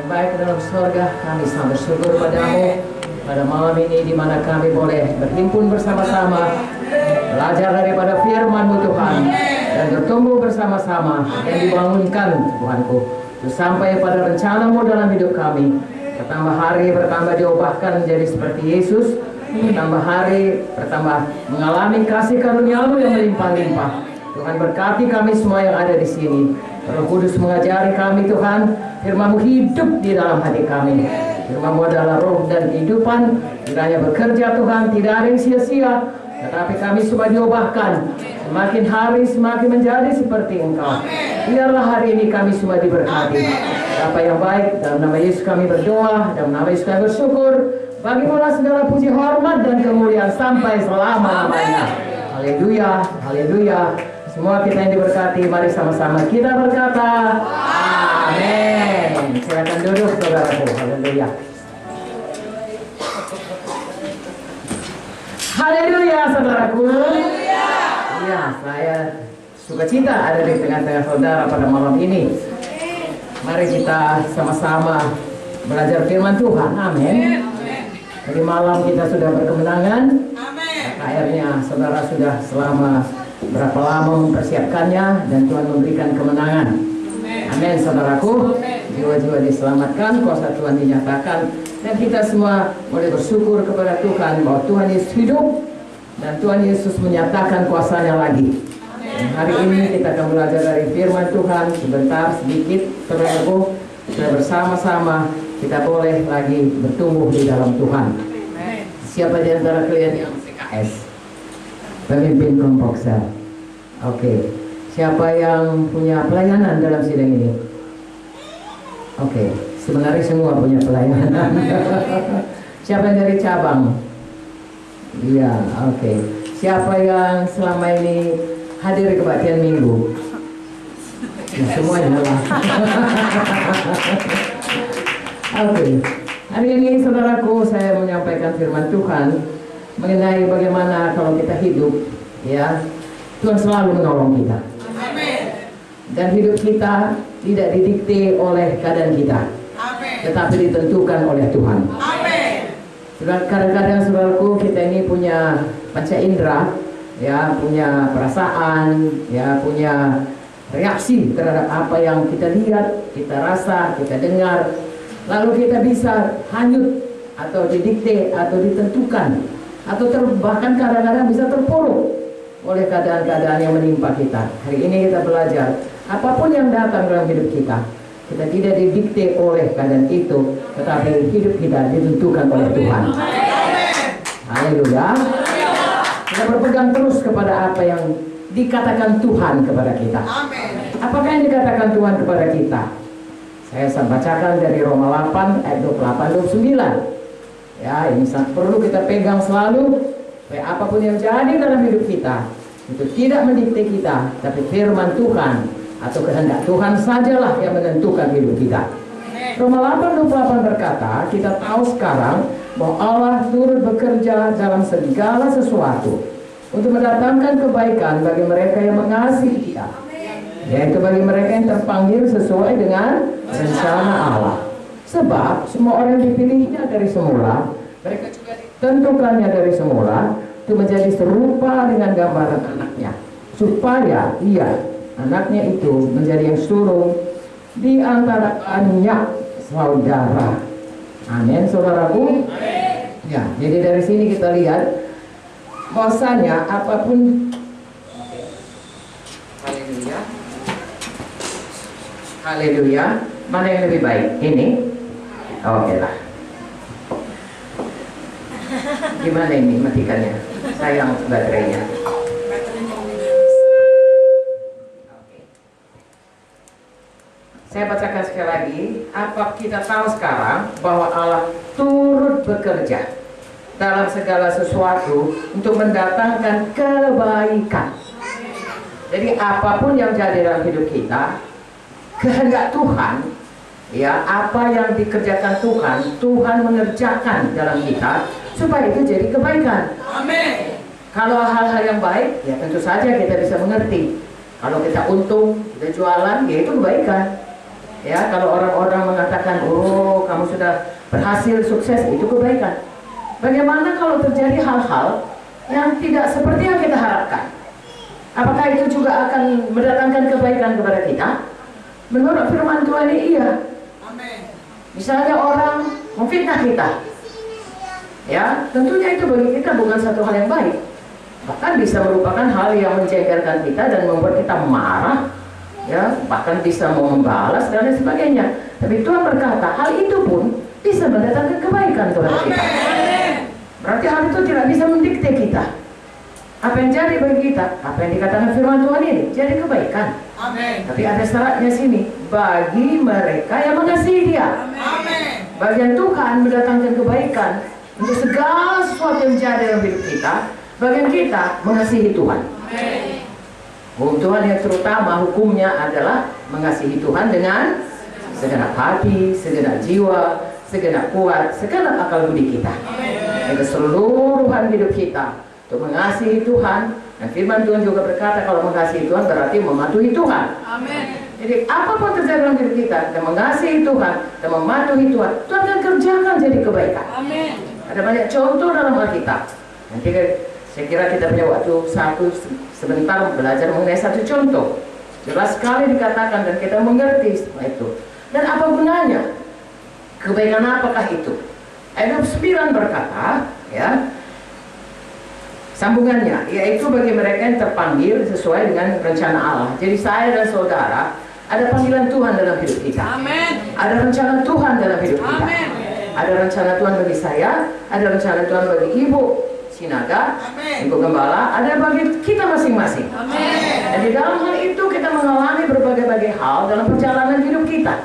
yang baik dalam surga, kami sangat bersyukur padamu pada malam ini di mana kami boleh berhimpun bersama-sama, belajar daripada firman-Mu Tuhan, dan bertumbuh bersama-sama dan dibangunkan Tuhanku, sampai pada rencana-Mu dalam hidup kami. Bertambah hari, bertambah diubahkan menjadi seperti Yesus. Bertambah hari, bertambah mengalami kasih karunia-Mu yang melimpah-limpah. Tuhan berkati kami semua yang ada di sini. Roh Kudus mengajari kami Tuhan, firman-Mu hidup di dalam hati kami. Firman-Mu adalah roh dan kehidupan, kiranya bekerja Tuhan, tidak ada yang sia-sia, tetapi kami semua diubahkan. Semakin hari semakin menjadi seperti Engkau. Biarlah hari ini kami semua diberkati. Apa yang baik, dalam nama Yesus kami berdoa, dalam nama Yesus kami bersyukur. Bagimulah segala puji, hormat, dan kemuliaan sampai selama-lamanya. Haleluya, haleluya. Semua kita yang diberkati, mari sama-sama kita berkata amin. Silakan duduk saudaraku. Haleluya. Haleluya saudaraku. Ya, saya sukacita ada di tengah-tengah saudara pada malam ini. Mari kita sama-sama belajar firman Tuhan. Amin. Jadi malam kita sudah berkemenangan. KKR-nya saudara sudah selama berapa lama mempersiapkannya, dan Tuhan memberikan kemenangan. Amin saudaraku. Jiwa-jiwa diselamatkan, kuasa Tuhan dinyatakan, dan kita semua boleh bersyukur kepada Tuhan bahwa Tuhan Yesus hidup dan Tuhan Yesus menyatakan kuasanya lagi. Dan hari ini kita akan belajar dari firman Tuhan sebentar sedikit saudaraku. Kita bersama-sama kita boleh lagi bertumbuh di dalam Tuhan. Siapa di antara kalian yang CKS? Pemimpin kelompok sel. Oke. Siapa yang punya pelayanan dalam sidang ini? Oke. Sebenarnya semua punya pelayanan. Siapa yang dari cabang? Iya, oke. Siapa yang selama ini hadir kebaktian minggu? Ya, semuanya lah. Oke. Hari ini saudaraku, saya menyampaikan firman Tuhan mengenai bagaimana kalau kita hidup, ya, Tuhan selalu menolong kita. Amin. Dan hidup kita tidak didikte oleh keadaan kita, amin, tetapi ditentukan oleh Tuhan. Amin. Kadang-kadang saudaraku, kita ini punya panca indera, ya, punya perasaan, ya, punya reaksi terhadap apa yang kita lihat, kita rasa, kita dengar, lalu kita bisa hanyut atau didikte atau ditentukan, atau bahkan kadang-kadang bisa terpuruk oleh keadaan-keadaan yang menimpa kita. Hari ini kita belajar, apapun yang datang dalam hidup kita, kita tidak didikte oleh keadaan itu, tetapi hidup kita ditentukan oleh Tuhan. Haleluya. Kita berpegang terus kepada apa yang dikatakan Tuhan kepada kita. Apakah yang dikatakan Tuhan kepada kita? Saya bacakan dari Roma 8 ayat 28-29. Ya, ini sangat perlu kita pegang selalu, supaya apapun yang jadi dalam hidup kita itu tidak mendikte kita, tapi firman Tuhan atau kehendak Tuhan sajalah yang menentukan hidup kita. Roma 8:28 berkata, kita tahu sekarang bahwa Allah turut bekerja dalam segala sesuatu untuk mendatangkan kebaikan bagi mereka yang mengasihi Dia, yaitu bagi mereka yang terpanggil sesuai dengan rencana Allah. Sebab semua orang yang dipilihnya dari semula, mereka juga ditentukannya dari semula untuk menjadi serupa dengan gambaran anaknya, supaya ia, anaknya itu, menjadi yang sulung di antara banyak saudara. Amin, saudaraku. Ya, jadi dari sini kita lihat bahwasanya apapun, haleluya, haleluya, mana yang lebih baik? Ini? Oke lah. Gimana ini matikannya? Sayang baterainya. Saya bacakan sekali lagi. Apa kita tahu sekarang bahwa Allah turut bekerja dalam segala sesuatu untuk mendatangkan kebaikan. Jadi apapun yang jadi dalam hidup kita, kehendak Tuhan, ya, apa yang dikerjakan Tuhan, Tuhan mengerjakan dalam kita supaya itu jadi kebaikan. Amin. Kalau hal-hal yang baik, ya tentu saja kita bisa mengerti. Kalau kita untung, kita jualan, ya itu kebaikan. Ya, kalau orang-orang mengatakan, oh kamu sudah berhasil, sukses, itu kebaikan. Bagaimana kalau terjadi hal-hal yang tidak seperti yang kita harapkan? Apakah itu juga akan mendatangkan kebaikan kepada kita? Menurut firman Tuhan ini iya. Misalnya orang memfitnah kita, ya tentunya itu bagi kita bukan satu hal yang baik. Bahkan bisa merupakan hal yang menjengkelkan kita dan membuat kita marah, ya bahkan bisa mau membalas dan lain sebagainya. Tapi Tuhan berkata hal itu pun bisa mendatangkan kebaikan kepada kita. Berarti hal itu tidak bisa mendikte kita. Apa yang jadi bagi kita, apa yang dikatakan firman Tuhan ini jadi kebaikan. Amen. Tapi ada syaratnya sini, bagi mereka yang mengasihi Dia. Amen. Bagian Tuhan mendatangkan kebaikan untuk segala sesuatu yang jadi dalam hidup kita. Bagian kita mengasihi Tuhan. Amen. Hukum Tuhan yang terutama hukumnya adalah mengasihi Tuhan dengan segenap hati, segenap jiwa, segenap kuat, segenap akal budi kita. Dengan keseluruhan hidup kita untuk mengasihi Tuhan. Dan firman Tuhan juga berkata kalau mengasihi Tuhan berarti mematuhi Tuhan. Amin. Jadi apapun terjadi dalam hidup kita, dan mengasihi Tuhan dan mematuhi Tuhan, Tuhan akan kerjakan jadi kebaikan. Amin. Ada banyak contoh dalam Alkitab. Nanti saya kira kita punya waktu sebentar belajar mengenai satu contoh. Jelas sekali dikatakan dan kita mengerti semua itu. Dan apa gunanya? Kebaikan apakah itu? Ayat 9 berkata, ya, sambungannya, yaitu bagi mereka yang terpanggil sesuai dengan rencana Allah. Jadi saya dan saudara, ada panggilan Tuhan dalam hidup kita. Amen. Ada rencana Tuhan dalam hidup kita. Amen. Ada rencana Tuhan bagi saya, ada rencana Tuhan bagi ibu Sinaga, ibu gembala, ada bagi kita masing-masing. Dan di dalam hal itu kita mengalami berbagai-bagai hal dalam perjalanan hidup kita,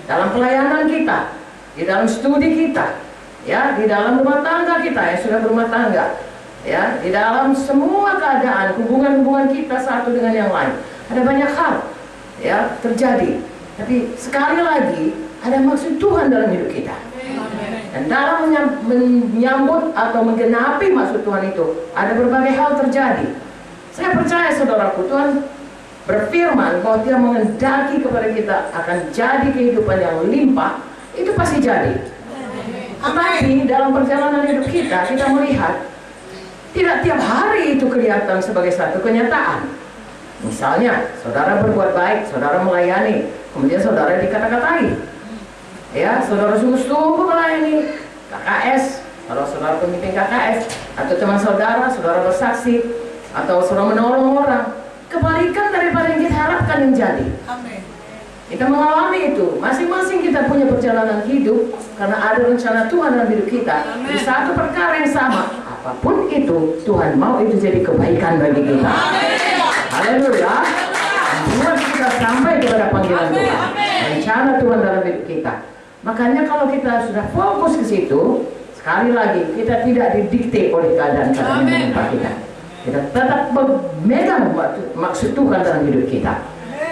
dalam pelayanan kita, di dalam studi kita, ya, di dalam rumah tangga kita yang sudah berumah tangga, ya, di dalam semua keadaan hubungan-hubungan kita satu dengan yang lain. Ada banyak hal, ya, terjadi. Tapi sekali lagi ada maksud Tuhan dalam hidup kita. Dan dalam menyambut atau menggenapi maksud Tuhan itu ada berbagai hal terjadi. Saya percaya saudaraku, Tuhan berfirman bahwa Dia mengendaki kepada kita akan jadi kehidupan yang limpah. Itu pasti jadi. Tetapi dalam perjalanan hidup kita melihat tidak tiap hari itu kelihatan sebagai satu kenyataan. Misalnya saudara berbuat baik, saudara melayani, kemudian saudara dikata-katai, ya, saudara sungguh-sungguh melayani KKS, kalau saudara pemimpin KKS, atau teman saudara bersaksi, atau saudara menolong orang, kebalikan daripada yang kita harapkan yang jadi. Amin. Kita mengalami itu, masing-masing kita punya perjalanan hidup karena ada rencana Tuhan dalam hidup kita. Di satu perkara yang sama, apapun itu Tuhan mau itu jadi kebaikan bagi kita. Haleluya. Buat kita sampai kepada panggilan Tuhan, rencana Tuhan dalam hidup kita. Makanya kalau kita sudah fokus ke situ, sekali lagi kita tidak didikte oleh keadaan-keadaan yang menimpa kita. Kita tetap memegang maksud Tuhan dalam hidup kita.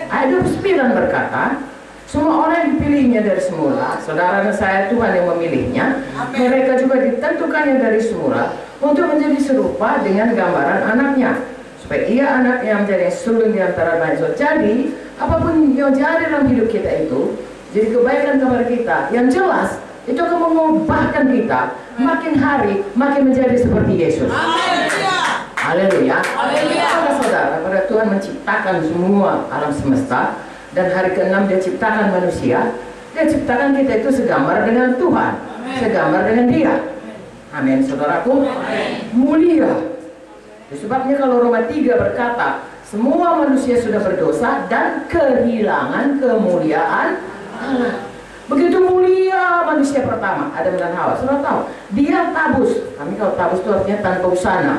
Ayat 29 berkata, semua orang yang dipilihnya dari semula, saudara dan saya Tuhan yang memilihnya. Mereka juga ditentukannya dari semula untuk menjadi serupa dengan gambaran anaknya, supaya ia anaknya menjadi sulung di antara banyak saudara. Jadi apapun yang jadi dalam hidup kita itu jadi kebaikan kepada kita. Yang jelas itu akan mengubahkan kita makin hari makin menjadi seperti Yesus. Haleluya. Saudara, pada Tuhan menciptakan semua alam semesta dan hari ke-6 Dia ciptakan manusia. Dia ciptakan kita itu segambar dengan Tuhan, segambar dengan Dia. Amin, saudaraku. Mulia. Sebabnya kalau Roma 3 berkata, semua manusia sudah berdosa dan kehilangan kemuliaan Allah. Begitu mulia manusia pertama, Adam dan Hawa. Saudara tahu, dia tabus. Kami kalau tabus itu artinya tanpa busana.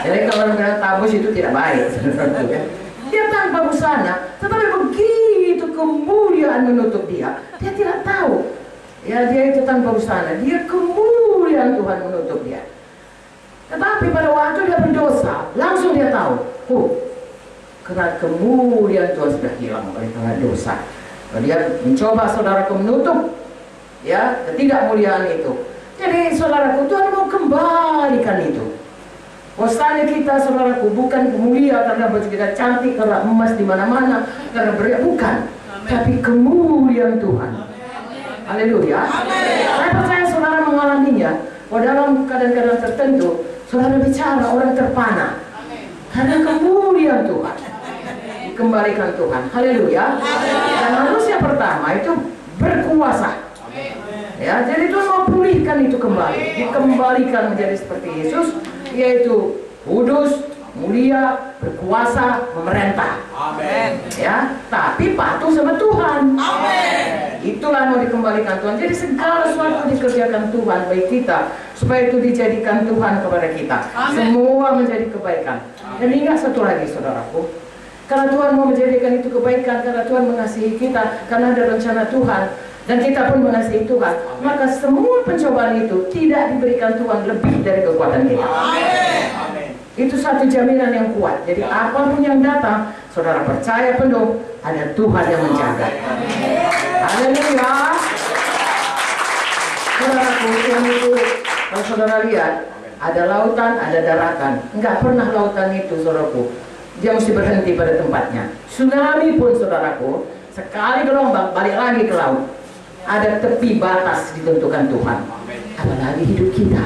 Jadi kalau bilang tabus itu tidak baik. Dia tanpa busana, tetapi begitu kemuliaan menutup dia, dia tidak tahu. Ya, dia itu tanpa busana, dia kemuliaan Tuhan menutup dia. Tetapi pada waktu dia berdosa, langsung dia tahu, karena kemuliaan Tuhan sudah hilang oleh karena dosa. Dia mencoba saudaraku menutup, ya, ketidakmuliaan itu. Jadi saudaraku, Tuhan mau kembalikan itu. Wasanya kita, saudaraku, bukan mulia karena baju kita cantik, karena emas di mana-mana, karena beriak, bukan. Tapi kemuliaan Tuhan. Haleluya. Saya percaya saudara mengalaminya. Dalam keadaan-keadaan tertentu, saudara bicara orang terpana. Karena kemuliaan Tuhan. Dikembalikan Tuhan. Haleluya. Dan manusia pertama itu berkuasa. Ya, jadi Tuhan mau pulihkan itu kembali, dikembalikan menjadi seperti Yesus, yaitu kudus, mulia, berkuasa, memerintah. Amin. Ya, tapi patuh sama Tuhan. Amin. Itulah mau dikembalikan Tuhan. Jadi segala sesuatu dikerjakan Tuhan bagi kita, supaya itu dijadikan Tuhan kepada kita. Amin. Semua menjadi kebaikan. Dan ingat satu lagi, saudaraku, karena Tuhan mau menjadikan itu kebaikan, karena Tuhan mengasihi kita, karena ada rencana Tuhan, dan kita pun mengasihi Tuhan, maka semua pencobaan itu tidak diberikan Tuhan lebih dari kekuatan kita. Amin. Itu satu jaminan yang kuat. Jadi apapun yang datang, saudara percaya penuh ada Tuhan yang menjaga. Haleluya. Saudaraku, yang itu kalau saudara lihat, ada lautan, ada daratan. Enggak pernah lautan itu, saudaraku, dia mesti berhenti pada tempatnya. Tsunami pun, saudaraku, sekali gelombang balik lagi ke laut. Ada tepi batas ditentukan Tuhan. Apalagi hidup kita.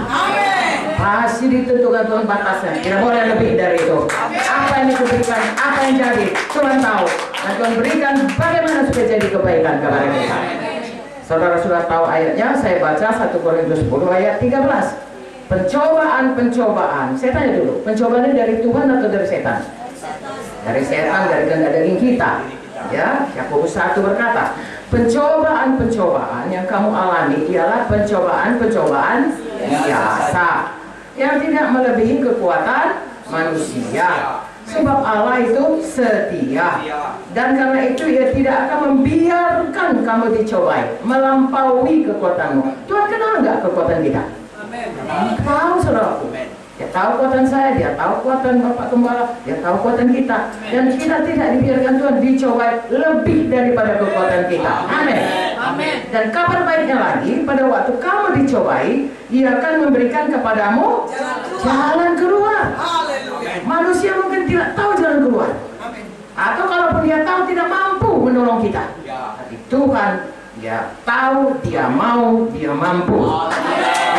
Pasti ditentukan Tuhan batasnya. Tidak boleh lebih dari itu. Apa yang diberikan, apa yang jadi, Tuhan tahu. Dan Tuhan berikan bagaimana supaya jadi kebaikan kepada kita. Saudara sudah tahu ayatnya. Saya baca 1 Korintus 10 ayat 13. Pencobaan. Saya tanya dulu, pencobaan ini dari Tuhan atau dari setan? Dari setan, dari kehendak daging kita. Ya, Yakobus 1 berkata, pencobaan yang kamu alami ialah pencobaan biasa yang tidak melebihi kekuatan manusia. Sebab Allah itu setia, dan karena itu Ia tidak akan membiarkan kamu dicobai melampaui kekuatanmu. Tuhan kenal nggak kekuatan kita? Tahu, saudaraku. Dia tahu kekuatan saya, dia tahu kekuatan Bapak Gembala, dia tahu kekuatan kita. Dan kita tidak dibiarkan Tuhan dicobai lebih daripada kekuatan kita. Amin. Amin. Dan kabar baiknya lagi, pada waktu kamu dicobai, Ia akan memberikan kepadamu jalan keluar. Manusia mungkin tidak tahu jalan keluar. Atau kalaupun dia tahu, tidak mampu menolong kita. Tapi Tuhan, Dia tahu, Dia mau, Dia mampu.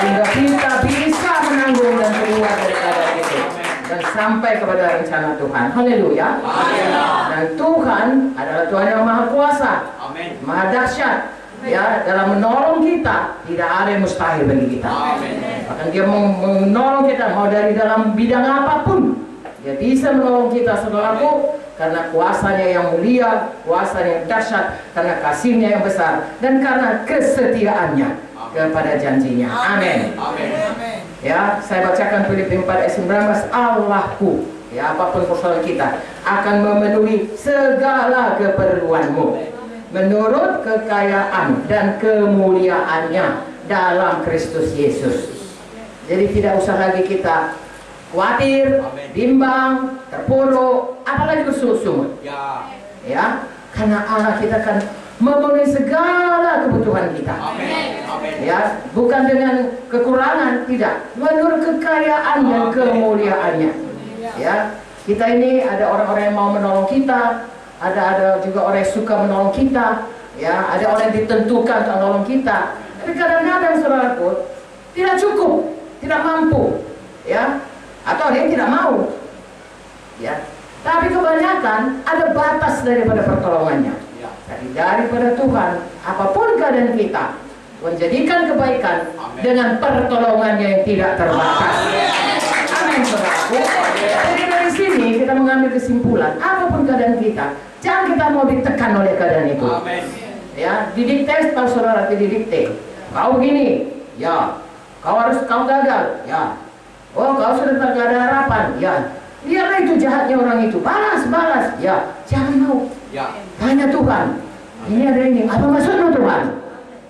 Sehingga kita bisa menanggung dan keluar dari keadaan itu dan sampai kepada rencana Tuhan. Haleluya. Dan Tuhan adalah Tuhan yang maha kuasa, maha dahsyat. Ya, dalam menolong kita tidak ada yang mustahil bagi kita. Bahkan Dia menolong kita mau dari dalam bidang apapun. Dia bisa menolong kita, saudaraku, karena kuasanya yang mulia, kuasanya yang dahsyat, karena kasihnya yang besar, dan karena kesetiaannya kepada janjinya. Amin. Ya, saya bacakan Filipi 4 ayat 19. Allahku, ya, apapun persoalan kita, akan memenuhi segala keperluanmu menurut kekayaan dan kemuliaannya dalam Kristus Yesus. Jadi tidak usah lagi kita khawatir, bimbang, terpuruk, apalagi bersungut-sungut. Ya, karena Allah kita akan memenuhi segala kebutuhan kita. Ya, bukan dengan kekurangan, tidak, menurut kekayaan dan kemuliaannya. Ya, kita ini ada orang-orang yang mau menolong kita, ada juga orang yang suka menolong kita. Ya, ada orang yang ditentukan untuk menolong kita. Tapi kadang-kadang, saudaraku, tidak cukup, tidak mampu. Ya, atau dia tidak mau, ya. Tapi kebanyakan ada batas daripada pertolongannya. Jadi daripada Tuhan, apapun keadaan kita, menjadikan kebaikan dengan pertolongannya yang tidak terbatas. Amin, saudaraku. Jadi dari sini kita mengambil kesimpulan, apapun keadaan kita, jangan kita mau ditekan oleh keadaan itu. Ya, didikte, tahu saudara, didikte. Kau begini, ya. Kau gagal, ya. Oh, kau sudah tak ada harapan, ya. Biarlah itu jahatnya orang itu. Balas, ya. Jangan mau. Tanya Tuhan. Ini ada ini. Apa maksudmu, Tuhan?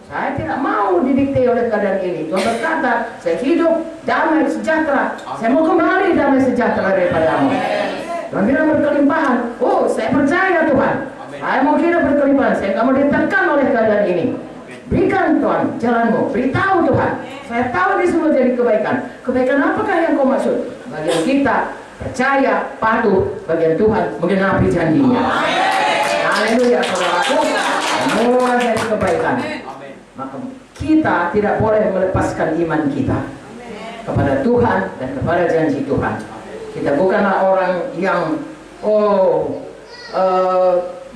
Saya tidak mau didikte oleh keadaan ini. Tuhan berkata, saya hidup damai sejahtera. Saya mau kembali damai sejahtera daripadamu. Tuhan bilang berkelimpahan. Oh, saya percaya Tuhan. Saya mau hidup berkelimpahan. Saya tidak mau ditekan oleh keadaan ini. Berikan Tuhan jalanmu. Beritahu Tuhan. Saya tahu ini semua jadi kebaikan. Kebaikan apakah yang kau maksud? Bagian kita percaya, patuh, bagian Tuhan menggenapi janjinya. Haleluya, saudaraku. Semua jadi kebaikan. Maka kita tidak boleh melepaskan iman kita kepada Tuhan dan kepada janji Tuhan. Kita bukanlah orang yang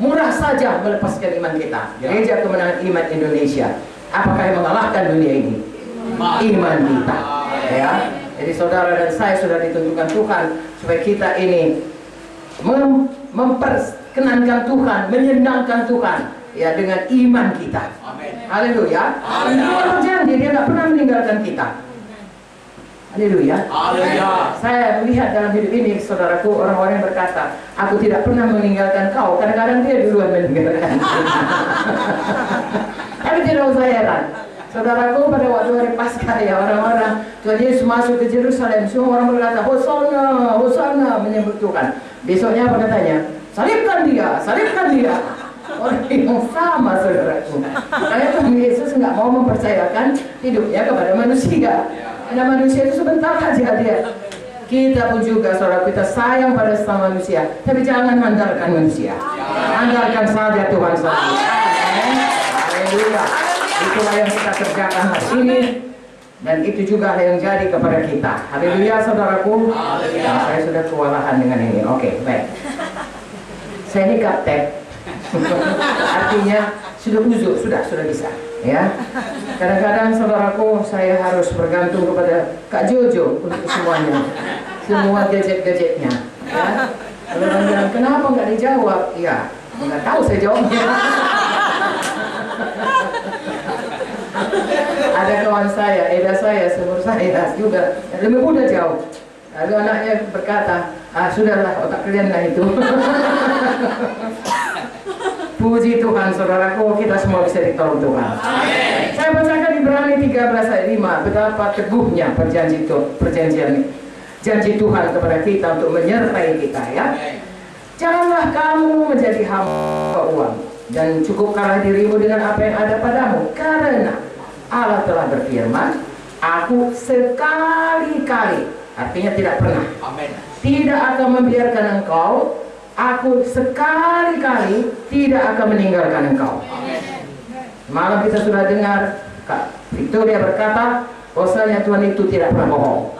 murah saja melepaskan iman kita. Gereja Kemenangan Iman Indonesia, apakah yang mengalahkan dunia ini? Iman kita, ya. Jadi saudara dan saya sudah ditentukan Tuhan supaya kita ini memperkenankan Tuhan, menyenangkan Tuhan, ya, dengan iman kita. Haleluya. Dia berjanji, dia nggak pernah meninggalkan kita. Haleluya. Saya melihat dalam hidup ini, saudaraku, orang-orang yang berkata, aku tidak pernah meninggalkan kau. Kadang-kadang dia duluan meninggalkan. Tapi tidak usah heran. Saudaraku, pada waktu hari Paskah, ya, orang-orang Tuhan Yesus masuk ke Yerusalem, semua orang berkata, Hosana, Hosana, menyebut Tuhan. Besoknya apa katanya? Salibkan dia, salibkan dia. Orang yang sama, saudaraku. Karena Tuhan Yesus nggak mau mempercayakan hidupnya kepada manusia. Karena manusia itu sebentar aja dia. Kita pun juga, saudara, kita sayang pada sesama manusia, tapi jangan andalkan manusia. Andalkan saja Tuhan saja. Haleluya. Itulah yang kita kerjakan hari ini, dan itu juga yang jadi kepada kita. Haleluya, saudaraku. Saya sudah kewalahan dengan ini. Oke, baik. Saya ini gaptek. Artinya sudah uzur, sudah bisa, ya. Kadang-kadang, saudaraku, saya harus bergantung kepada Kak Jojo untuk semuanya, semua gadget-gadgetnya, ya. Kalau orang bilang kenapa nggak dijawab, ya nggak tahu saya jawabnya. Ada kawan saya, Eda saya, seumur saya juga, lebih muda jauh. Lalu anaknya berkata, sudahlah, otak kalian lah itu. Puji Tuhan, saudaraku, kita semua bisa ditolong Tuhan. Amin. Saya bacakan Ibrani 13 ayat 5, betapa teguhnya janji Tuhan kepada kita untuk menyertai kita, ya. Janganlah kamu menjadi hamba uang, dan cukupkanlah dirimu dengan apa yang ada padamu, karena Allah telah berfirman, aku sekali-kali, artinya tidak pernah, tidak akan membiarkan engkau. Aku sekali-kali tidak akan meninggalkan engkau. Malam kita sudah dengar Kak Victoria berkata bahwasanya Tuhan itu tidak pernah bohong.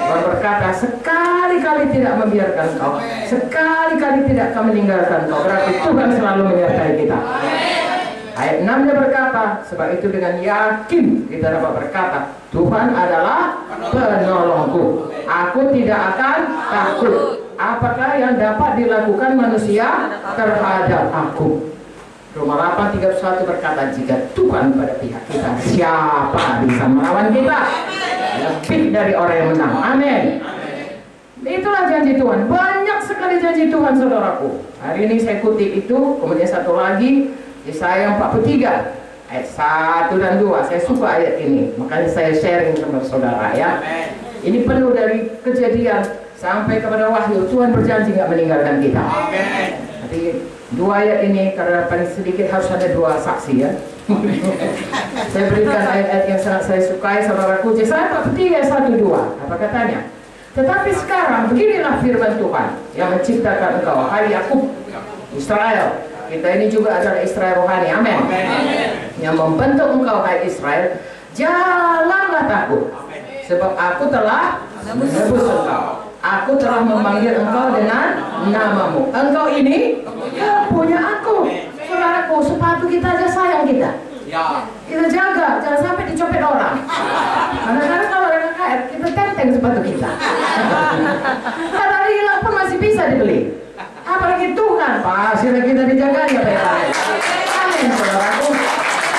Tuhan berkata sekali-kali tidak membiarkan engkau, sekali-kali tidak akan meninggalkan engkau. Berarti Tuhan selalu menyertai kita. Ayat 6 dia berkata, sebab itu dengan yakin kita dapat berkata, Tuhan adalah penolongku, aku tidak akan takut. Apakah yang dapat dilakukan manusia terhadap aku? Roma 8:31 berkata, jika Tuhan pada pihak kita, siapa bisa melawan kita? Lebih dari orang yang menang. Amin. Itulah janji Tuhan. Banyak sekali janji Tuhan, saudaraku. Hari ini saya kutip itu, kemudian satu lagi Yesaya 43 ayat 1 dan 2. Saya suka ayat ini, makanya saya sharing sama saudara, ya. Ini penuh dari kejadian sampai kepada wahyu. Tuhan berjanji nggak meninggalkan kita. Tapi dua ayat ini karena paling sedikit harus ada dua saksi, ya. Saya berikan ayat-ayat yang sangat saya sukai, saudaraku. Yesaya 43 ayat 1 2. Apa katanya? Tetapi sekarang beginilah firman Tuhan yang menciptakan engkau, hai Yakub, Israel. Kita ini juga adalah Israel rohani, amin. Yang membentuk engkau, hai Israel, janganlah takut, sebab aku telah menebus engkau. Aku telah memanggil engkau dengan namamu. Engkau ini punya aku. Saudaraku, sepatu kita aja sayang kita. Kita jaga, jangan sampai dicopet orang. Karena kalau orang kaya, kita tenteng sepatu kita. Karena hilang pun masih bisa dibeli. Apalagi Tuhan, pasti kita dijaga ya baik-baik. Amin, saudaraku.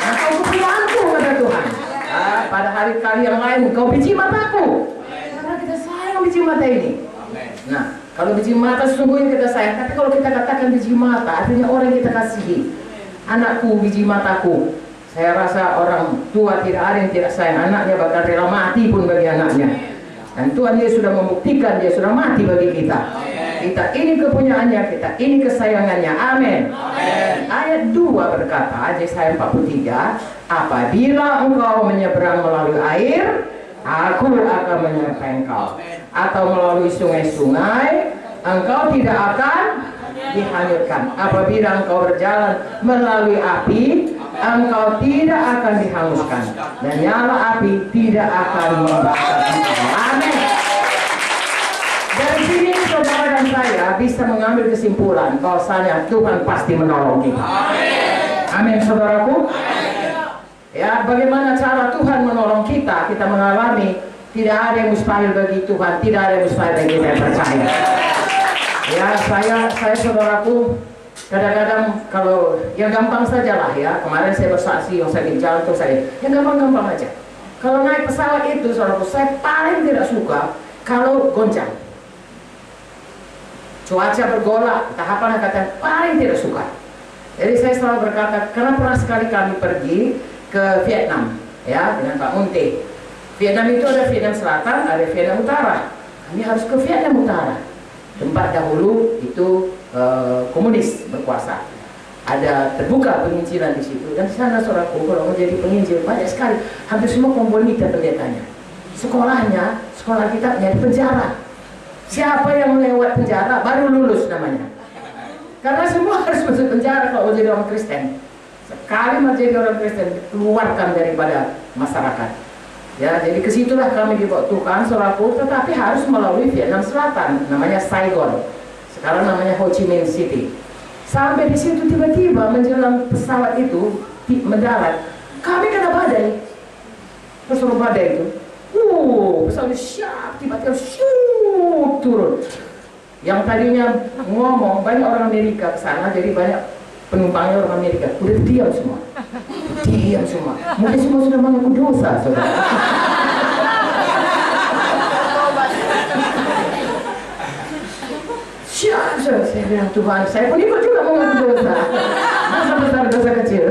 Engkau kepunyaan kata Tuhan. Pada hari-hari yang lain, engkau biji mataku. Karena kita sayang biji mata ini. Nah, kalau biji mata sesungguhnya kita sayang. Tapi kalau kita katakan biji mata, artinya orang yang kita kasihi. Anakku, biji mataku. Saya rasa orang tua tidak ada yang tidak sayang anaknya, bahkan rela mati pun bagi anaknya. Dan Tuhan Yesus sudah membuktikan, dia sudah mati bagi kita. Kita ini kepunyaannya, kita ini kesayangannya. Amin. Ayat 2 berkata, Yesaya 43, apabila engkau menyeberang melalui air, aku akan menyertai engkau. Atau melalui sungai-sungai, engkau tidak akan dihanyutkan. Apabila engkau berjalan melalui api, engkau tidak akan dihanguskan, dan nyala api tidak akan membakar engkau. Amin. Dari sini saudara dan saya bisa mengambil kesimpulan bahwasanya Tuhan pasti menolong kita. Amin, saudaraku. Ya, bagaimana cara Tuhan menolong kita? Kita mengalami tidak ada yang mustahil bagi Tuhan, tidak ada yang mustahil bagi kita yang percaya. Ya, saya saudaraku, kadang-kadang kalau yang gampang sajalah ya. Kemarin saya bersaksi yang sakit jantung saya, yang gampang-gampang aja. Kalau naik pesawat itu, saudaraku, saya paling tidak suka kalau goncang. Cuaca bergolak, entah apa kata, paling tidak suka. Jadi saya selalu berkata, karena pernah sekali kami pergi ke Vietnam, ya, dengan Pak Munte. Vietnam itu ada Vietnam Selatan, ada Vietnam Utara. Kami harus ke Vietnam Utara. Tempat dahulu itu komunis berkuasa. Ada terbuka penginjilan di situ, dan di sana saudaraku, kalau mau jadi penginjil banyak sekali, hampir semua komunitas pendetanya. Sekolahnya, sekolah kita di penjara. Siapa yang lewat penjara baru lulus namanya. Karena semua harus masuk penjara kalau mau jadi orang Kristen. Sekali mau jadi orang Kristen, keluarkan daripada masyarakat. Ya, jadi kesitulah kami dibawa Tuhan, saudaraku, tetapi harus melalui Vietnam Selatan, namanya Saigon. Sekarang namanya Ho Chi Minh City. Sampai di situ tiba-tiba menjelang pesawat itu mendarat, kami kena badai. Pesawat badai itu, pesawat siap, tiba-tiba turun. Yang tadinya ngomong banyak orang Amerika ke sana, jadi banyak penumpangnya orang Amerika. Udah diam semua. Diam semua. Mungkin semua sudah mengaku dosa, saudara. Siap, saya bilang, Tuhan, saya pun ikut juga mengaku dosa. Dosa besar, dosa kecil.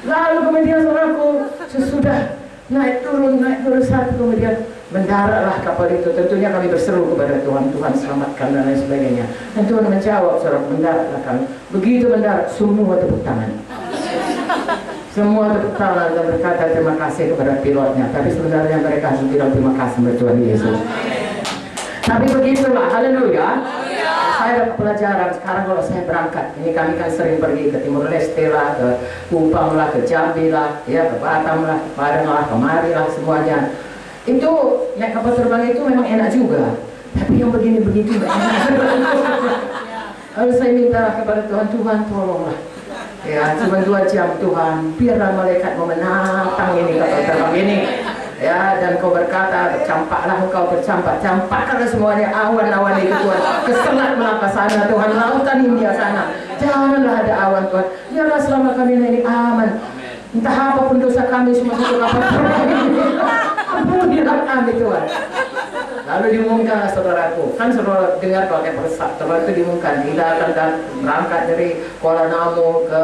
Lalu kemudian saudaraku, sesudah naik turun satu, kemudian mendaratlah kapal itu. Tentunya kami berseru kepada Tuhan, Tuhan selamatkan dan lain sebagainya. Dan Tuhan menjawab, saudara, mendaratlah kami. Begitu mendarat, semua tepuk tangan. Semua tepuk tangan dan berkata terima kasih kepada pilotnya. Tapi sebenarnya mereka harus bilang terima kasih kepada Tuhan Yesus. Tapi begitulah, haleluya. Saya dapat pelajaran sekarang kalau saya berangkat. Ini kami kan sering pergi ke Timur Leste lah, ke Kupang lah, ke Jambi lah, ya, ke Batam lah, ke Padang lah, kemari lah, semuanya. Itu naik kapal terbang itu memang enak juga. Tapi yang begini begitu enggak enak. Lalu saya minta kepada Tuhan, Tuhan tolonglah. Ya, cuma 2 jam Tuhan, biarlah malaikat mau menantang ini kapal terbang ini. Ya, dan kau berkata, campaklah engkau campakkanlah semuanya awan-awan itu Tuhan, keselat melangkah sana Tuhan, lautan India sana, janganlah ada awan Tuhan, biarlah selama kami ini aman, entah apapun dosa kami semua satu kapal terbang ini, ampunilah kami Tuhan. Lalu diumumkanlah saudaraku, kan saudara dengar kalau kayak terbang itu diumumkan, kita akan berangkat dari Kuala Namu ke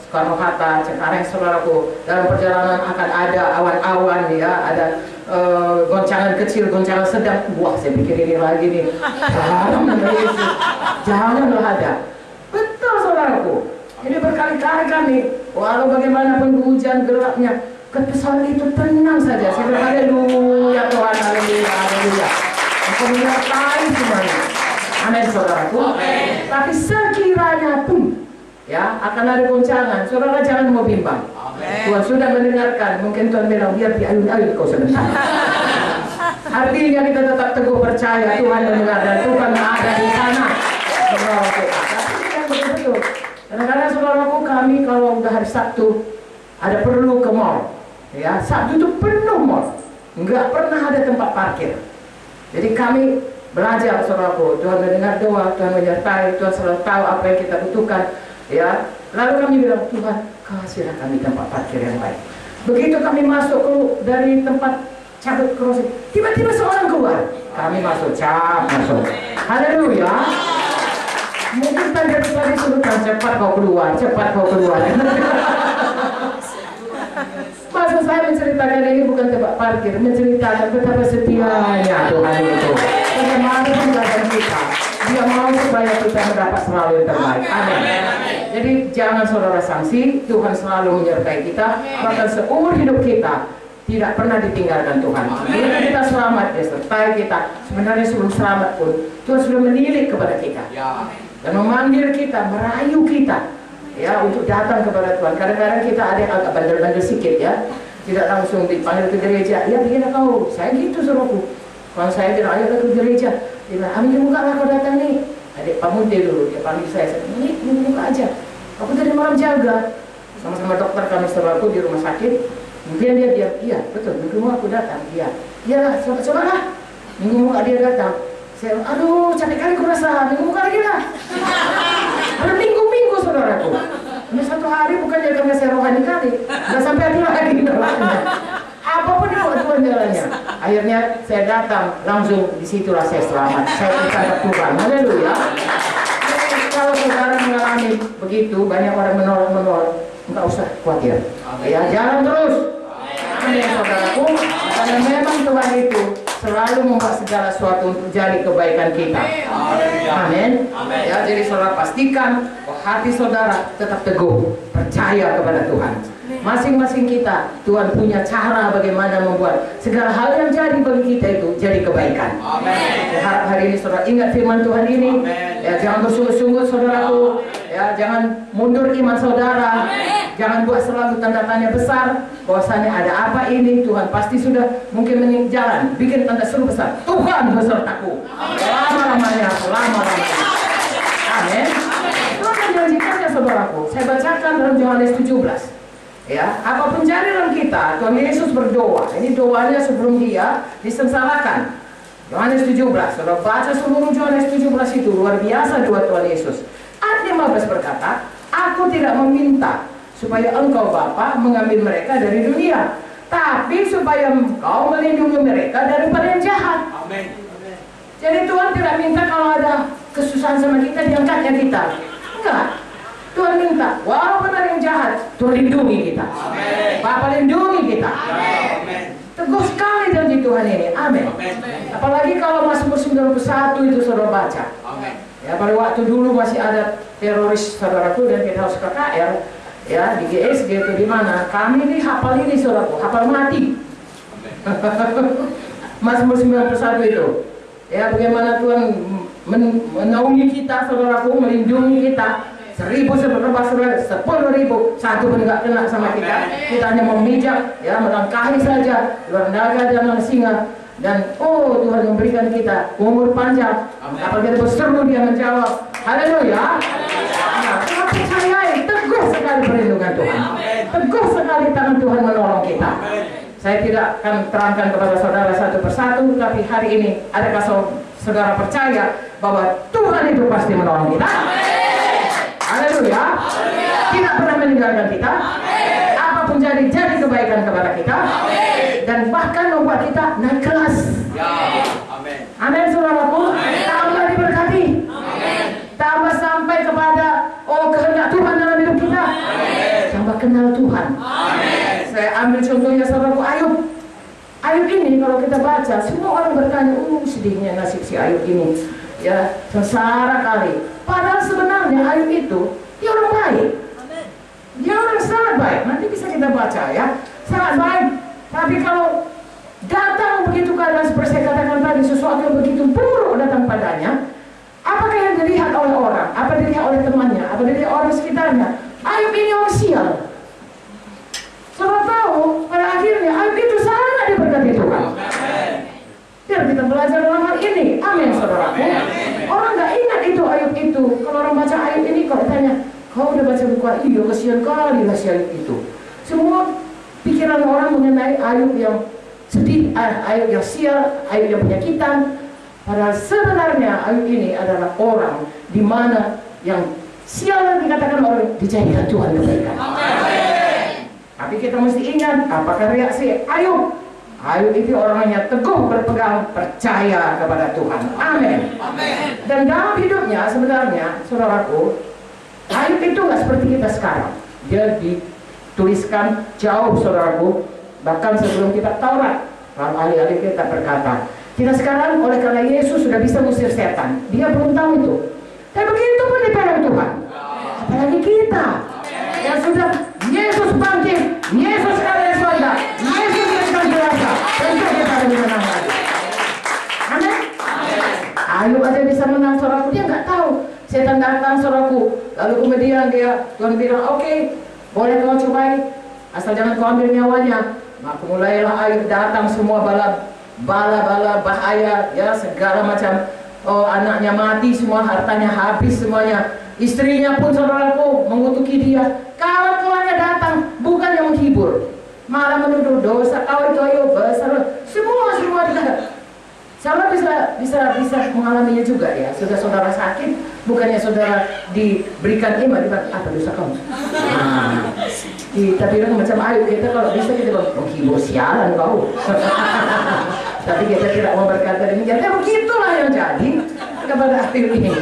Soekarno-Hatta, Cengkareng, saudaraku. Dalam perjalanan akan ada awan-awan, ya, ada goncangan kecil, goncangan sedang. Wah, saya pikir ini lagi nih. Janganlah ada. Betul, saudaraku. Ini berkali-kali kami, walau bagaimanapun hujan gelapnya, pesawat itu tenang saja. Saya berkata, haleluya Tuhan, haleluya, haleluya. Engkau menyertai semuanya. Amin, saudaraku. Tapi sekiranya pun, ya, akan ada goncangan, saudara jangan mau bimbang. Tuhan sudah mendengarkan. Mungkin Tuhan bilang, biar diayun-ayun kau sebentar. Artinya kita tetap teguh percaya Tuhan mendengar dan Tuhan ada di sana. Tapi yang betul-betul. Kadang-kadang saudaraku, kami kalau udah hari Sabtu ada perlu ke mall, ya, Sabtu itu penuh mall, nggak pernah ada tempat parkir. Jadi kami belajar, saudaraku, Tuhan mendengar doa, Tuhan menyertai, Tuhan selalu tahu apa yang kita butuhkan. Ya, lalu kami bilang, Tuhan, kasihlah kami tempat parkir yang baik. Begitu kami masuk dari tempat cabut crossing, tiba-tiba seorang keluar, kami masuk, masuk. Haleluya. Mungkin tadi sebutkan, cepat kau keluar, cepat kau keluar. Maksud saya menceritakan ini bukan tempat parkir, menceritakan betapa setianya Tuhan itu, dia mau supaya kita mendapat selalu yang terbaik. Amin. Jadi jangan saudara sangsi, Tuhan selalu menyertai kita, bahkan seumur hidup kita tidak pernah ditinggalkan Tuhan. Bila kita selamat, dia sertai kita. Sebenarnya sebelum selamat pun Tuhan sudah menilik kepada kita dan memanggil kita, merayu kita, ya, untuk datang kepada Tuhan. Kadang-kadang kita ada yang agak bandel-bandel sedikit, ya, tidak langsung dipanggil ke gereja. Ya, begini kau, saya gitu suruhku. Kalau saya bilang, ayo ke gereja, dia bilang, ambil muka lah kau datang nih. Adik Pak Munte dulu, dia panggil saya ini muka aja. Aku tadi malam jaga sama-sama dokter kami saudaraku di rumah sakit. Kemudian dia diam, iya betul, minggu aku datang, iya coba lah, minggu muka dia datang. Saya, aduh capek kali kurasa, minggu muka lagi lah. Ada minggu-minggu saudaraku. Ini satu hari bukannya karena saya rohani kali, nggak sampai hati lagi jalannya. Apapun itu Tuhan jalannya. Akhirnya saya datang, langsung disitulah saya selamat. Saya percaya Tuhan, haleluya. Kalau saudara mengalami begitu, banyak orang menolak, nggak usah khawatir. Ya jalan terus. Amin saudaraku. Karena memang Tuhan itu selalu membuat segala sesuatu untuk jadi kebaikan kita. Amin. Ya, jadi saudara pastikan bahwa hati saudara tetap teguh, percaya kepada Tuhan. Masing-masing kita, Tuhan punya cara bagaimana membuat segala hal yang jadi bagi kita itu jadi kebaikan. Hari ini saudara ingat firman Tuhan ini. Ya, jangan bersungut-sungut saudaraku. Ya, jangan mundur iman saudara. Jangan buat selalu tanda tanya besar bahwasanya ada apa ini. Tuhan pasti sudah mungkin jalan bikin tanda seru besar. Tuhan besertaku selama-lamanya. Amin. Tuhan menjanjikannya saudaraku. Saya bacakan dalam Yohanes 17. Ya, apapun jadi dalam kita, Tuhan Yesus berdoa. Ini doanya sebelum dia disengsarakan. Yohanes 17, saudara baca seluruh Yohanes 17 itu luar biasa doa Tuhan Yesus. Ayat 15 berkata, aku tidak meminta supaya engkau Bapa mengambil mereka dari dunia, tapi supaya engkau melindungi mereka daripada yang jahat. Amin. Jadi Tuhan tidak minta kalau ada kesusahan sama kita diangkatnya kita. Enggak. Tuhan minta, walaupun ada yang jahat, Tuhan lindungi kita. Amen. Bapa lindungi kita. Amen. Teguh sekali janji Tuhan ini. Amin. Apalagi kalau Mazmur 91 itu saudara baca. Amen. Ya, pada waktu dulu masih ada teroris saudaraku dan kita harus KKR, ya di GSG itu di mana? Kami ini hafal ini saudaraku, hafal mati. Mazmur 91 itu. Ya, bagaimana Tuhan menaungi kita saudaraku, melindungi kita. 1.000 seberapa saudara, 10.000 satu pun nggak kena sama kita. Kita hanya memijak, ya melangkahi saja luar naga dan singa. Dan oh Tuhan memberikan kita umur panjang. Apabila kita berseru dia menjawab. Haleluya. Nah, Tuhan percayai teguh sekali perlindungan Tuhan. Teguh sekali tangan Tuhan menolong kita. Saya tidak akan terangkan kepada saudara satu persatu, tapi hari ini adakah saudara percaya bahwa Tuhan itu pasti menolong kita? Haleluya. Tidak pernah meninggalkan kita. Apapun jadi kebaikan kepada kita. Dan bahkan membuat kita naik kelas. Amin saudaraku. Tambah diberkati. Tambah sampai kepada kehendak Tuhan dalam hidup kita. Tambah kenal Tuhan. Saya ambil contohnya saudaraku Ayub. Ayub ini kalau kita baca, semua orang bertanya, sedihnya nasib si Ayub ini. Ya, sengsara kali. Padahal sebenarnya Ayub itu dia orang baik. Dia orang sangat baik. Nanti bisa kita baca ya. Sangat baik. Tapi kalau datang begitu keadaan seperti saya katakan tadi, sesuatu yang begitu buruk datang padanya, apakah yang dilihat oleh orang? Apa dilihat oleh temannya? Apa dilihat orang sekitarnya? Ayub ini orang sial. Saudara tahu, pada akhirnya Ayub itu sangat diberkati Tuhan. Biar kita belajar dalam hal ini. Amin saudaraku. Orang nggak ingat itu Ayub itu. Kalau orang baca Ayub ini, kalau tanya, kau udah baca buku Ayub? Iya, kasihan kali lah si Ayub itu. Semua pikiran orang mengenai Ayub yang sedih, Ayub yang sial, Ayub yang penyakitan. Padahal sebenarnya Ayub ini adalah orang di mana yang sial yang dikatakan orang dijadikan Tuhan kebaikan. Tapi kita mesti ingat apakah reaksi Ayub. Ayub itu orangnya teguh berpegang percaya kepada Tuhan. Amin. Dan dalam hidupnya sebenarnya saudaraku, Ayub itu nggak seperti kita sekarang. Dia dituliskan jauh saudaraku, bahkan sebelum kita Taurat. Kalau ahli-ahli kita berkata, Kita sekarang oleh karena Yesus sudah bisa mengusir setan, dia belum tahu itu. Tapi begitu pun dipegang Tuhan. Apalagi kita yang sudah Yesus bangkit, Yesus kembali surga, Yesus berikan kuasa, tentu kita lebih menang lagi. Amin. Ayub aja bisa menang, saudaraku. Dia nggak tahu setan datang, saudaraku. Lalu kemudian Tuhan bilang, oke, boleh kau cobai, asal jangan kau ambil nyawanya. Maka mulailah Ayub datang semua bala bahaya, ya segala macam. Oh, anaknya mati semua, hartanya habis semuanya. Istrinya pun, saudaraku, mengutuki dia. Kawan-kawannya datang, bukan yang menghibur, malah menuduh dosa. Kau itu ayo besar. Semua dia. Salah bisa mengalaminya juga ya. Sudah saudara sakit, bukannya saudara diberikan iman, apa dosa kamu? Kita bilang macam Ayub, kita kalau bisa kita bilang, menghibur, sialan kau. Tapi kita tidak mau berkata demikian. Ya begitulah yang jadi kepada Ayub ini.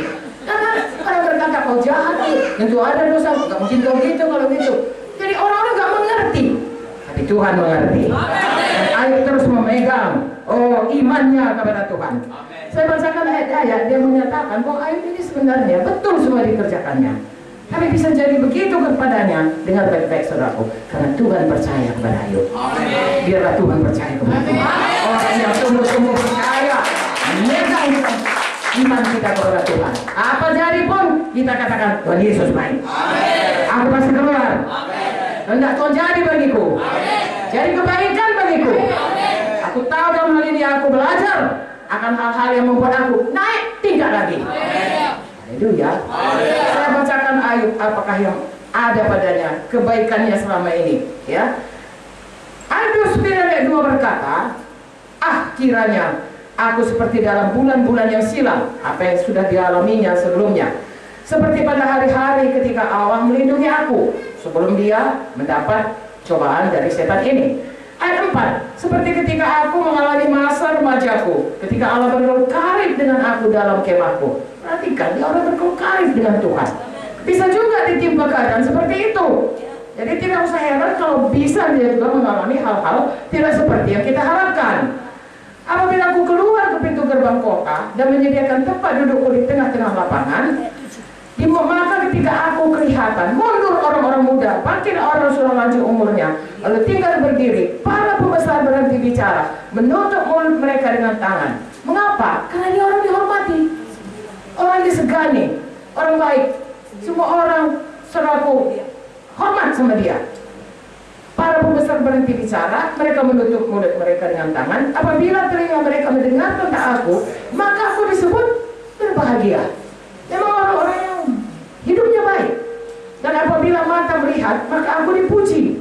Karena orang berkata kau jahat, tentu ada dosa. Gak mungkin kau gitu kalau gitu. Jadi orang-orang gak mengerti, tapi Tuhan mengerti. Dan Ayub terus memegang imannya kepada Tuhan. Saya bacakan ayat-ayat, dia menyatakan bahwa Ayub ini sebenarnya betul semua dikerjakannya. Tapi bisa jadi begitu kepadanya. Dengar baik-baik, saudaraku, karena Tuhan percaya kepada Ayub. Biarlah Tuhan percaya kepada Tuhan. Orang yang sungguh-sungguh percaya, memegang iman kita kepada Tuhan. Apa jadi pun kita katakan Tuhan Yesus baik. Aku pasti keluar. Hendak Tuhan jadi bagiku. Jadi kebaikan bagiku. Aku tahu dalam hal ini aku belajar akan hal-hal yang membuat aku naik tingkat lagi. Haleluya. Saya bacakan Ayub apakah yang ada padanya, kebaikannya selama ini, ya. Ayub 9 ayat 2 berkata, kiranya aku seperti dalam bulan-bulan yang silam, apa yang sudah dialaminya sebelumnya, seperti pada hari-hari ketika Allah melindungi aku sebelum dia mendapat cobaan dari setan ini. Ayat 4, seperti ketika aku mengalami masa remajaku, ketika Allah bergaul karib dengan aku dalam kemahku. Perhatikan, dia orang bergaul karib dengan Tuhan. Bisa juga ditimpa keadaan seperti itu. Jadi tidak usah heran kalau bisa dia juga mengalami hal-hal tidak seperti yang kita harapkan. Apabila aku keluar ke pintu gerbang kota dan menyediakan tempat dudukku di tengah-tengah lapangan, maka ketika aku kelihatan mundur orang-orang muda, bangkit orang sudah lanjut umurnya, lalu tinggal berdiri, para pembesar berhenti bicara, menutup mulut mereka dengan tangan. Mengapa? Karena dia orang dihormati, orang disegani, orang baik. Semua orang, saudaraku, hormat sama dia. Para pembesar berhenti bicara, mereka menutup mulut mereka dengan tangan. Apabila telinga mereka mendengar tentang aku, maka aku disebut berbahagia. Memang orang-orang yang hidupnya baik. Dan apabila mata melihat, maka aku dipuji.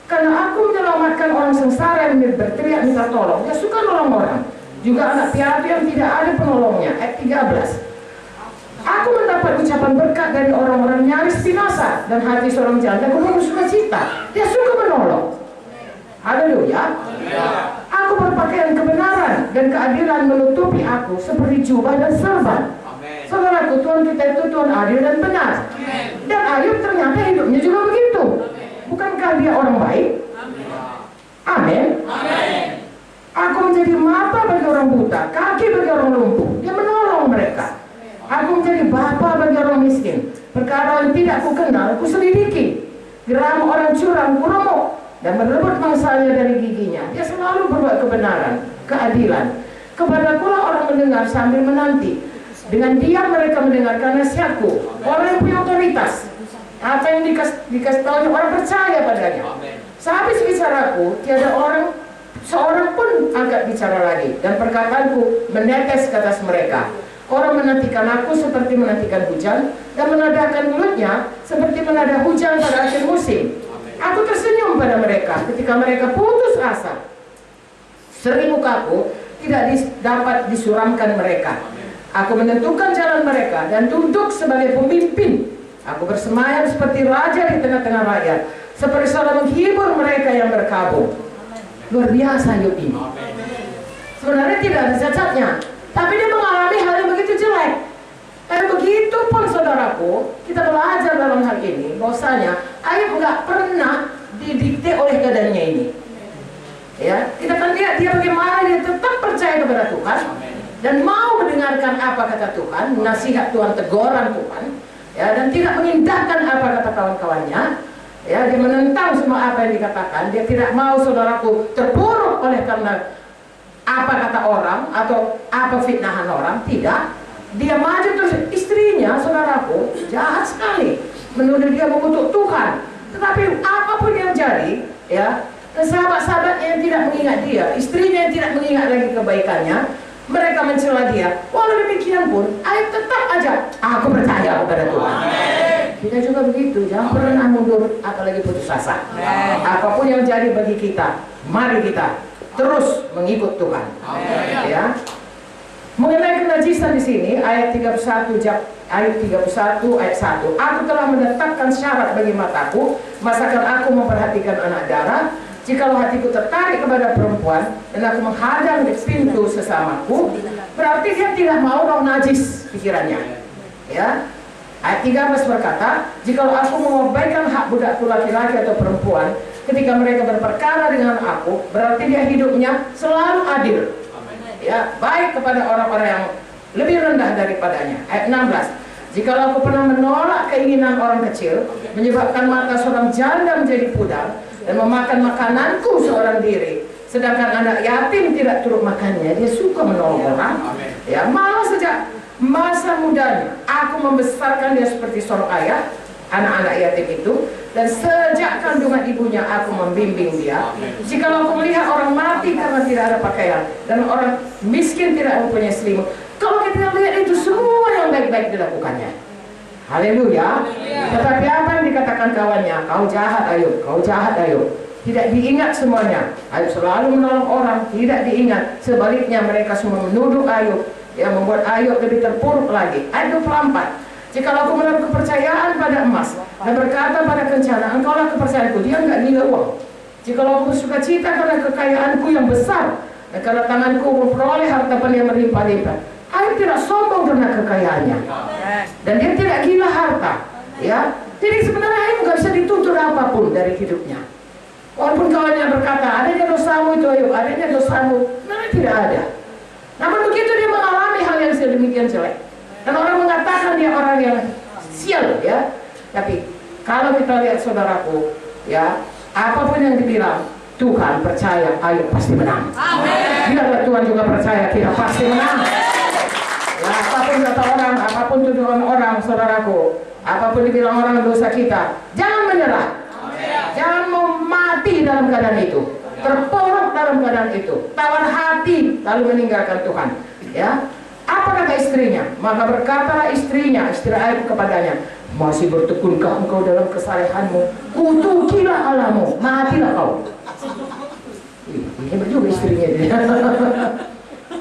Karena aku menyelamatkan orang sengsara yang berteriak minta tolong. Dia suka nolong orang. Juga anak piatu yang tidak ada penolongnya. Ayat 13. Aku mendapat ucapan berkat dari orang-orang nyaris binasa, dan hati seorang janda penuh sukacita. Dia suka menolong. Haleluya. Aku berpakaian kebenaran dan keadilan menutupi aku seperti jubah dan serban. Saudaraku, Tuhan kita itu Tuhan adil dan benar. Dan Ayub ternyata hidupnya juga begitu. Bukankah dia orang baik? Amin. Aku menjadi mata bagi orang buta, kaki bagi orang lumpuh. Dia menolong mereka. Aku menjadi bapa bagi orang miskin. Perkara yang tidak ku kenal, ku selidiki. Geram orang curang, ku remuk, dan merebut mangsanya dari giginya. Dia selalu berbuat kebenaran, keadilan. Kepadakulah orang mendengar sambil menanti. Dengan diam mereka mendengarkan nasihatku. Orang yang punya otoritas. Apa yang dikasih tahu orang percaya padanya. Sehabis bicaraku, tiada seorang pun angkat bicara lagi. Dan perkataanku menetes ke atas mereka. Orang menantikan aku seperti menantikan hujan, dan menadahkan mulutnya seperti menada hujan pada akhir musim. Aku tersenyum pada mereka ketika mereka putus asa. Seri mukaku tidak dapat disuramkan mereka. Aku menentukan jalan mereka dan duduk sebagai pemimpin. Aku bersemayam seperti raja di tengah-tengah rakyat, seperti seorang menghibur mereka yang berkabung. Luar biasa Ayub ini. Sebenarnya tidak ada cacatnya, tapi dia mengalami hal yang begitu jelek. Dan begitu pun saudaraku, kita belajar dalam hal ini bahwasanya Ayub nggak pernah didikte oleh keadaannya ini. Ya, kita kan lihat dia bagaimana dia tetap percaya kepada Tuhan dan mau mendengarkan apa kata Tuhan, nasihat Tuhan, teguran Tuhan, ya, dan tidak mengindahkan apa kata kawan-kawannya, ya, dia menentang semua apa yang dikatakan, dia tidak mau saudaraku terpuruk oleh karena apa kata orang atau apa fitnahan orang, tidak. Dia maju terus. Istrinya saudaraku jahat sekali, menuduh dia mengutuk Tuhan. Tetapi apapun yang jadi, ya, sahabat-sahabatnya yang tidak mengingat dia, istrinya yang tidak mengingat lagi kebaikannya, mereka mencela dia. Walau demikian pun, Ayub tetap aja, aku percaya kepada Tuhan. Kita juga begitu, jangan pernah mundur, apalagi putus asa. Apapun yang jadi bagi kita, mari kita terus mengikut Tuhan. Ya. Mengenai kenajisan di sini, ayat 31 ayat 1, aku telah menetapkan syarat bagi mataku, masakan aku memperhatikan anak darah. Jikalau hatiku tertarik kepada perempuan dan aku menghadang di pintu sesamaku, berarti dia tidak mau roh najis pikirannya. Ya. Ayat 13 berkata, jikalau aku mengabaikan hak budakku laki-laki atau perempuan ketika mereka berperkara dengan aku, berarti dia hidupnya selalu adil. Ya, baik kepada orang-orang yang lebih rendah daripadanya. Ayat 16, jikalau aku pernah menolak keinginan orang kecil, menyebabkan mata seorang janda menjadi pudar, dan memakan makananku seorang diri, sedangkan anak yatim tidak turut makannya, dia suka menolong orang. Ya, malah sejak masa mudanya aku membesarkan dia seperti seorang ayah anak-anak yatim itu, dan sejak kandungan ibunya aku membimbing dia. Jikalau aku melihat orang mati karena tidak ada pakaian dan orang miskin tidak mempunyai selimut, kalau kita lihat itu semua yang baik-baik dilakukannya. Haleluya. Tetapi apa yang dikatakan kawannya, kau jahat Ayub, kau jahat Ayub, tidak diingat semuanya. Ayub selalu menolong orang, tidak diingat. Sebaliknya mereka semua menuduh Ayub, yang membuat Ayub lebih terpuruk lagi. Ayat 24, jikalau aku menaruh kepercayaan pada emas dan berkata pada kencana, engkaulah kepercayaanku, dia enggak nilai uang. Jikalau aku bersuka cita karena kekayaanku yang besar dan karena tanganku memperoleh harta yang berlimpah-limpah, Ayub tidak sombong karena kekayaannya dan dia tidak gila harta. Ya, jadi sebenarnya Ayub nggak bisa dituntut apapun dari hidupnya. Walaupun kawannya berkata, adanya dosamu itu Ayub, adanya dosamu, sebenarnya tidak ada. Namun begitu dia mengalami hal yang sedemikian jelek, dan orang mengatakan dia orang yang sial, ya. Tapi kalau kita lihat saudaraku, ya, apapun yang dibilang, Tuhan percaya Ayub pasti menang. Amin. Biarlah Tuhan juga percaya kita pasti menang. Ya, apapun kata orang, apapun tuduhan orang, saudaraku, apapun dibilang orang dosa kita, jangan menyerah. Amin. Jangan mau mati dalam keadaan itu, terpuruk dalam keadaan itu, tawan hati lalu meninggalkan Tuhan. Ya. Apa kata istrinya? Maka berkatalah istrinya, istri Ayub kepadanya, masih bertekunkah engkau dalam kesalehanmu? Kutukilah Allahmu, matilah kau. Ini berjuga istrinya dia.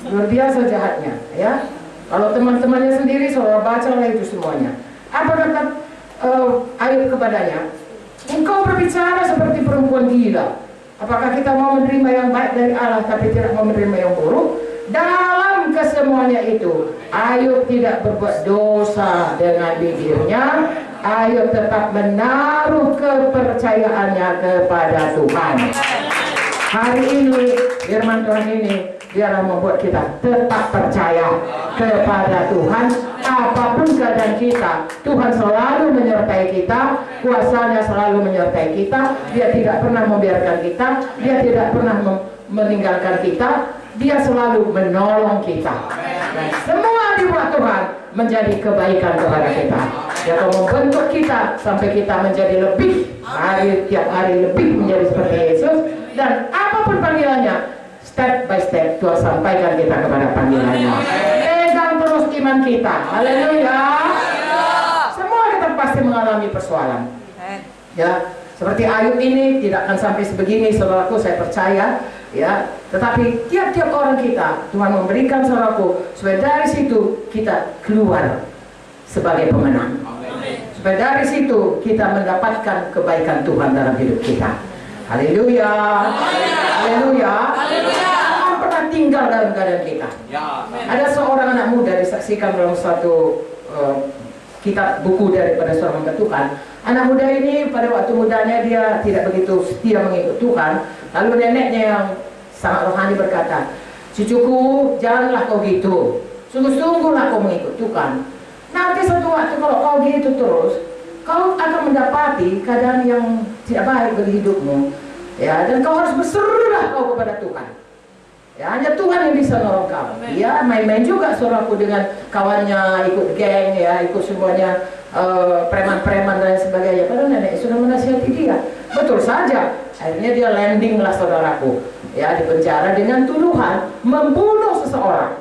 Luar biasa jahatnya, ya. Kalau teman-temannya sendiri, saudara bacalah itu semuanya. Apa kata Ayub kepadanya? Engkau berbicara seperti perempuan gila. Apakah kita mau menerima yang baik dari Allah tapi tidak mau menerima yang buruk? Dalam kesemuanya itu, Ayub tidak berbuat dosa dengan bibirnya. Ayub tetap menaruh kepercayaannya kepada Tuhan. Hari ini, firman Tuhan ini biarlah membuat kita tetap percaya kepada Tuhan. Apapun keadaan kita, Tuhan selalu menyertai kita, kuasanya selalu menyertai kita. Dia tidak pernah membiarkan kita, dia tidak pernah meninggalkan kita, dia selalu menolong kita. Dan semua dibuat Tuhan menjadi kebaikan kepada kita. Dia akan membentuk kita sampai kita menjadi lebih, tiap hari lebih menjadi seperti Yesus. Dan apapun panggilannya, step by step Tuhan sampaikan kita kepada panggilannya. Pegang terus iman kita. Haleluya. Semua kita pasti mengalami persoalan. Ya, seperti Ayub ini tidak akan sampai sebegini, saudaraku, saya percaya. Ya, tetapi tiap-tiap orang kita Tuhan memberikan, saudaraku, supaya dari situ kita keluar sebagai pemenang. Supaya dari situ kita mendapatkan kebaikan Tuhan dalam hidup kita. Haleluya. Haleluya. Jangan pernah tinggal dalam keadaan kita. Ada seorang anak muda disaksikan dalam satu kitab buku daripada seorang hamba Tuhan. Anak muda ini pada waktu mudanya dia tidak begitu setia mengikut Tuhan. Lalu neneknya yang sangat rohani berkata, Cucuku, janganlah kau gitu. Sungguh-sungguhlah kau mengikut Tuhan. Nanti suatu waktu kalau kau gitu terus, kau akan mendapati keadaan yang tidak baik bagi hidupmu. Ya, dan kau harus berserulah kau kepada Tuhan. Ya, hanya Tuhan yang bisa nolong kau. Ya, main-main juga saudaraku dengan kawannya, ikut geng, ya, ikut semuanya preman-preman dan sebagainya. Padahal nenek sudah menasihati dia. Betul saja. Akhirnya dia landing lah saudaraku. Ya, di penjara dengan tuduhan membunuh seseorang.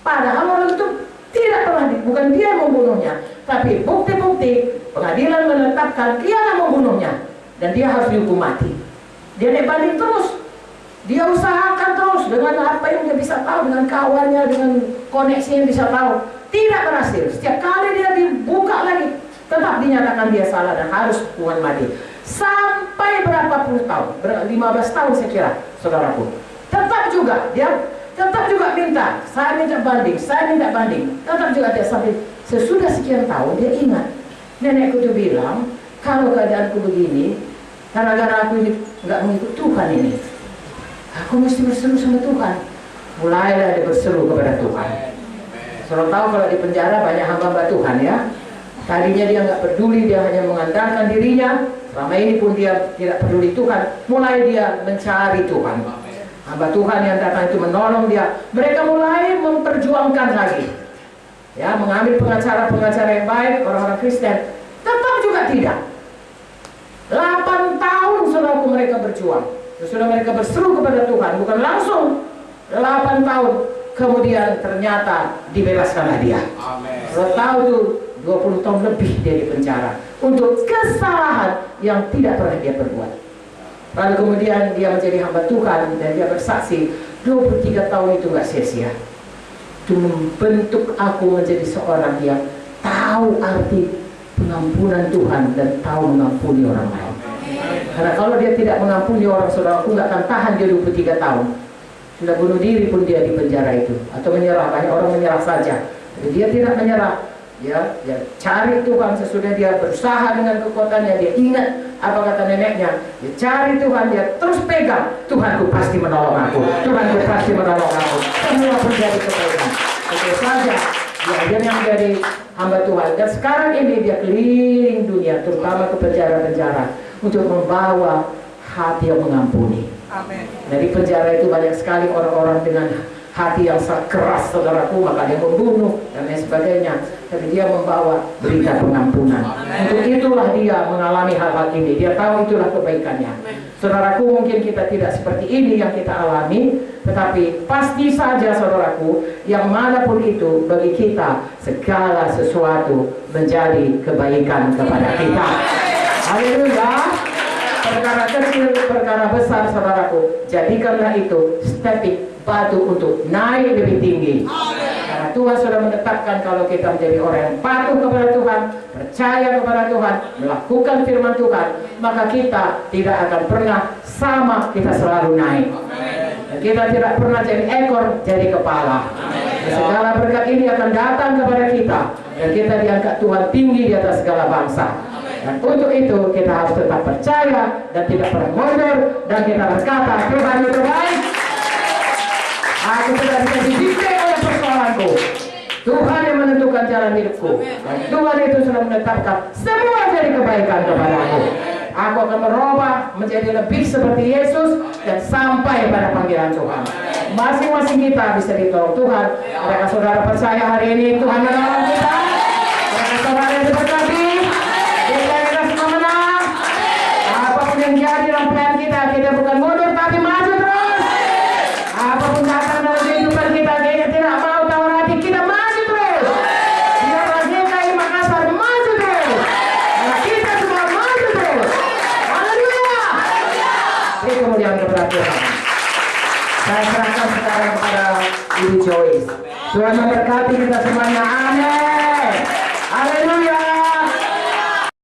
Padahal orang itu tidak pernah, bukan dia yang membunuhnya, tapi bukti-bukti pengadilan menetapkan dialah membunuhnya dan dia harus dihukum mati. Dia naik banding terus, dia usahakan terus dengan apa yang dia bisa tahu, dengan kawannya, dengan koneksi yang bisa tahu, tidak berhasil. Setiap kali dia dibuka lagi, tetap dinyatakan dia salah dan harus hukuman mati. Sampai berapa puluh tahun, 15 tahun saya kira, saudaraku. Tetap juga minta, saya minta banding. Tetap juga dia sampai sesudah sekian tahun dia ingat. Nenekku tuh bilang, kalau keadaanku begini, gara-gara aku ini nggak mengikut Tuhan ini, aku mesti berseru sama Tuhan. Mulailah dia berseru kepada Tuhan. Selalu tahu kalau di penjara banyak hamba Tuhan ya. Tadinya dia nggak peduli, dia hanya mengandalkan dirinya. Selama ini pun dia tidak peduli Tuhan. Mulai dia mencari Tuhan. Hamba Tuhan yang datang itu menolong dia. Mereka mulai memperjuangkan lagi, ya, mengambil pengacara-pengacara yang baik, orang-orang Kristen. Tetap juga tidak. 8 tahun saudaraku mereka berjuang. Sesudah mereka berseru kepada Tuhan, bukan langsung 8 tahun kemudian ternyata dibebaskanlah dia. Kalau tahu tuh 20 tahun lebih dia di penjara untuk kesalahan yang tidak pernah dia perbuat. Lalu kemudian dia menjadi hamba Tuhan dan dia bersaksi 23 tahun itu gak sia-sia. Itu membentuk aku menjadi seorang yang tahu arti pengampunan Tuhan dan tahu mengampuni orang lain. Karena kalau dia tidak mengampuni orang, saudaraku gak akan tahan dia 23 tahun. Sudah bunuh diri pun dia di penjara itu, atau menyerah. Banyak orang menyerah saja, tapi dia tidak menyerah. Ya, cari Tuhan. Sesudah dia berusaha dengan kekuatannya, dia ingat apa kata neneknya, dia cari Tuhan, dia terus pegang, Tuhanku pasti menolong aku, Tuhanku pasti menolong aku. Semua terjadi kebaikan. Itu saja dia akhirnya menjadi hamba Tuhan. Dan sekarang ini dia keliling dunia, terutama ke penjara-penjara, untuk membawa hati yang mengampuni. Amin. Dari penjara itu banyak sekali orang-orang dengan hati yang sangat keras, saudaraku, maka dia membunuh dan lain sebagainya. Tapi dia membawa berita pengampunan. Untuk itulah dia mengalami hal-hal ini. Dia tahu itulah kebaikannya. Saudaraku, mungkin kita tidak seperti ini yang kita alami, tetapi pasti saja saudaraku, yang manapun itu bagi kita, segala sesuatu menjadi kebaikan kepada kita. Haleluya. Perkara kecil, perkara besar, saudaraku, jadikanlah itu stepping batu untuk naik lebih tinggi. Karena Tuhan sudah menetapkan kalau kita menjadi orang yang patuh kepada Tuhan, percaya kepada Tuhan, melakukan firman Tuhan, maka kita tidak akan pernah sama, kita selalu naik. Dan kita tidak pernah jadi ekor, jadi kepala. Dan segala berkat ini akan datang kepada kita, dan kita diangkat Tuhan tinggi di atas segala bangsa. Dan untuk itu kita harus tetap percaya dan tidak pernah mundur, dan kita berkata, Tuhan itu baik. Aku tidak bisa dididik oleh persoalanku. Tuhan yang menentukan jalan hidupku. Dan Tuhan itu sudah menetapkan semua jadi kebaikan kepadaku. Aku akan merubah menjadi lebih seperti Yesus dan sampai pada panggilan Tuhan. Masing-masing kita bisa ditolong Tuhan. Apakah saudara percaya hari ini Tuhan menolong kita? Apakah saudara yang diberkati? Kita semua menang. Apapun yang jadi dalam plan kita, kita bukan mundur tapi maju terus. Apapun datang dalam kehidupan kita, kita tidak mau tawar hati, kita maju terus. Tidak lagi kayak Makassar, maju terus. Karena kita semua maju terus. Haleluya. Ini kemudian kepada Tuhan. Saya serahkan sekarang kepada Ibu Joyce. Tuhan memberkati kita semuanya. Amin. Haleluya.